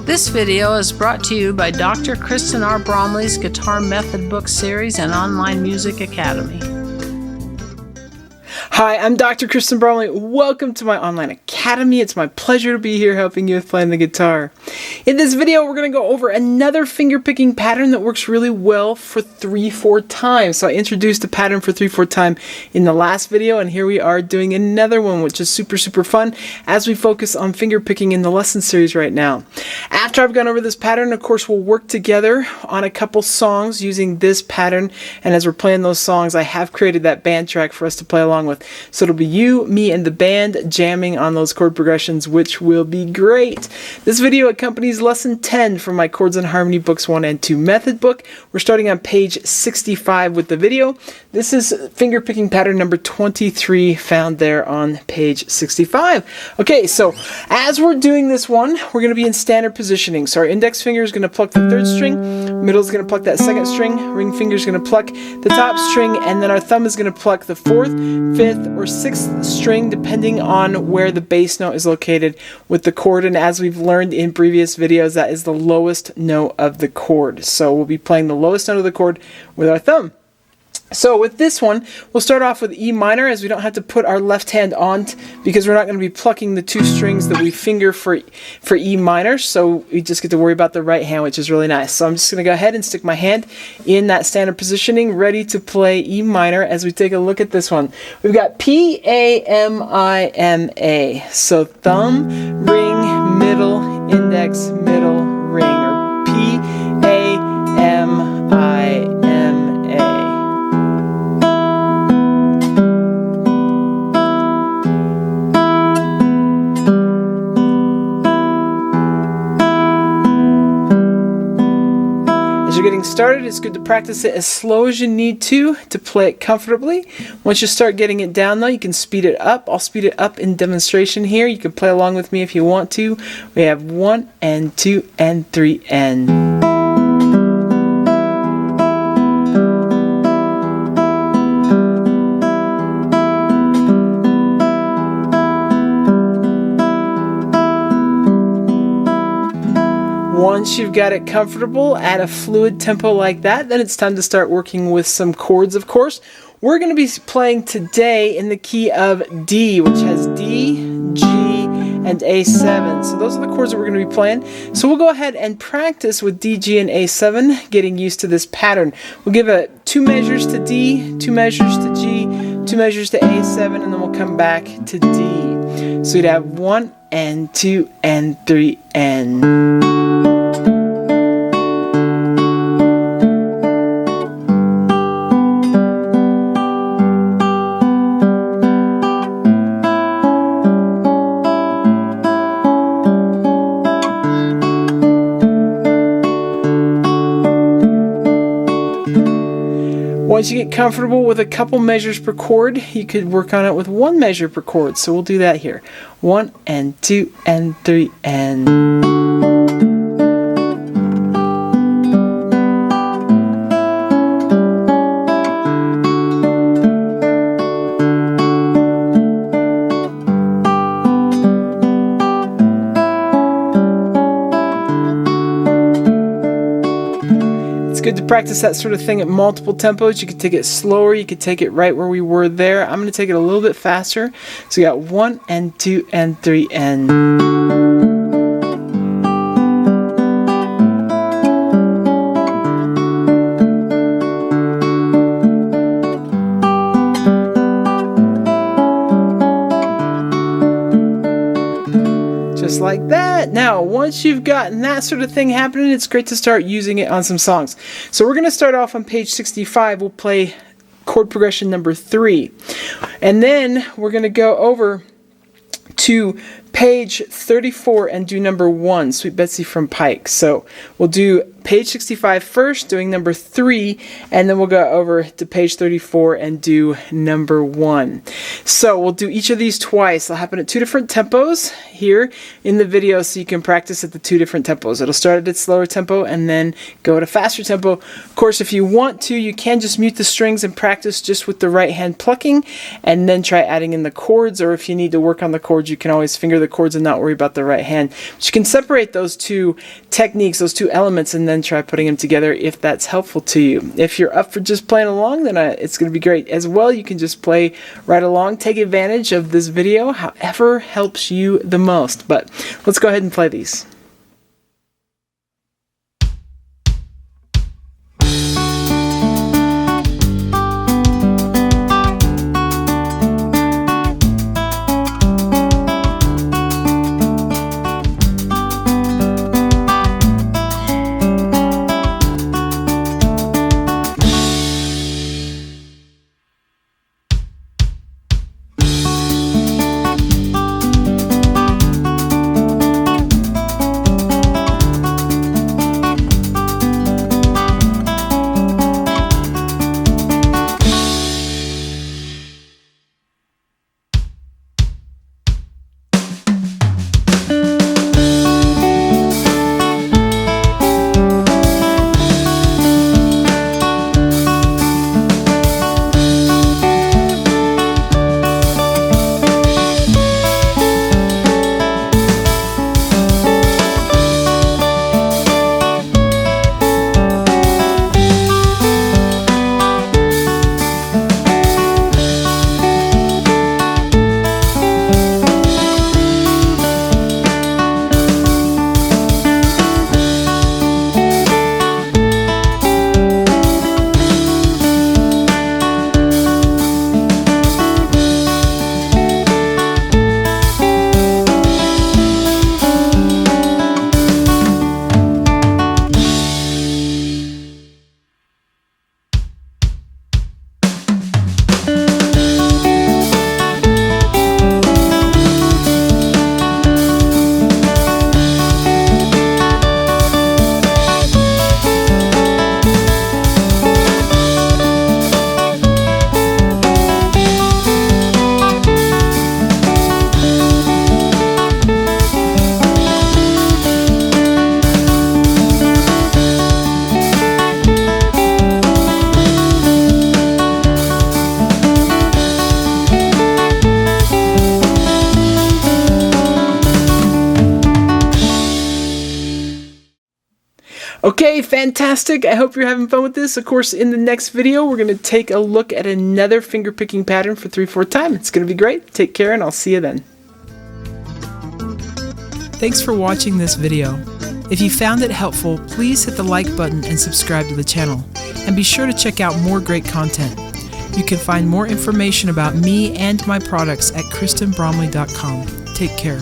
This video is brought to you by Dr. Kristen R. Bromley's Guitar Method Book Series and Online Music Academy. Hi, I'm Dr. Kristen Bromley. Welcome to my online academy. It's my pleasure to be here helping you with playing the guitar. In this video, we're going to go over another finger picking pattern that works really well for 3/4 time. So I introduced a pattern for 3/4 time in the last video, and here we are doing another one, which is super fun as we focus on finger picking in the lesson series right now. After I've gone over this pattern, of course, we'll work together on a couple songs using this pattern, and as we're playing those songs, I have created that band track for us to play along with. So it'll be you, me, and the band jamming on those chord progressions, which will be great. This video accompanies lesson 10 from my Chords and Harmony Books 1 and 2 method book. We're starting on page 65 with the video. This is finger picking pattern number 23, found there on page 65. Okay, so as we're doing this one, we're going to be in standard positioning. So our index finger is going to pluck the 3rd string, middle is going to pluck that 2nd string, ring finger is going to pluck the top string, and then our thumb is going to pluck the 4th, 5th, or 6th string, depending on where the bass note is located with the chord. And as we've learned in previous videos, that is the lowest note of the chord. So we'll be playing the lowest note of the chord with our thumb. So with this one, we'll start off with E minor, as we don't have to put our left hand on because we're not going to be plucking the 2 strings that we finger for E minor. So we just get to worry about the right hand, which is really nice. So I'm just going to go ahead and stick my hand in that standard positioning, ready to play E minor as we take a look at this one. We've got P, A, M, I, M, A. So thumb, ring, middle, index, middle, ring, or P, A, M, I, M, A. Getting started, it's good to practice it as slow as you need to play it comfortably. Once you start getting it down though, you can speed it up. I'll speed it up in demonstration here. You can play along with me if you want to. We have 1 and 2 and 3 and... Once you've got it comfortable at a fluid tempo like that, then it's time to start working with some chords, of course. We're going to be playing today in the key of D, which has D, G, and A7. So those are the chords that we're going to be playing. So we'll go ahead and practice with D, G, and A7, getting used to this pattern. We'll give it 2 measures to D, 2 measures to G, 2 measures to A7, and then we'll come back to D. So you'd have 1 and 2 and 3 and... Once you get comfortable with a couple measures per chord, you could work on it with 1 measure per chord. So we'll do that here. 1 and 2 and 3 and... Good to practice that sort of thing at multiple tempos. You could take it slower, you could take it right where we were there. I'm going to take it a little bit faster. So you got 1 and 2 and 3 and... Just like that. Now, once you've gotten that sort of thing happening, it's great to start using it on some songs. So we're going to start off on page 65. We'll play chord progression number 3. And then we're going to go over to page 34 and do number 1, Sweet Betsy from Pike. So we'll do page 65 first, doing number 3, and then we'll go over to page 34 and do number 1. So we'll do each of these twice. They'll happen at 2 different tempos here in the video, so you can practice at the 2 different tempos. It'll start at its slower tempo and then go at a faster tempo. Of course, if you want to, you can just mute the strings and practice just with the right hand plucking, and then try adding in the chords, or if you need to work on the chords, you can always finger the the chords and not worry about the right hand. But you can separate those two techniques, those two elements, and then try putting them together if that's helpful to you. If you're up for just playing along, then it's going to be great as well. You can just play right along, take advantage of this video, however helps you the most. But let's go ahead and play these. Okay, fantastic. I hope you're having fun with this. Of course, in the next video, we're going to take a look at another finger picking pattern for 3/4 time. It's going to be great. Take care, and I'll see you then. Thanks for watching this video. If you found it helpful, please hit the like button and subscribe to the channel. And be sure to check out more great content. You can find more information about me and my products at KristenBromley.com. Take care.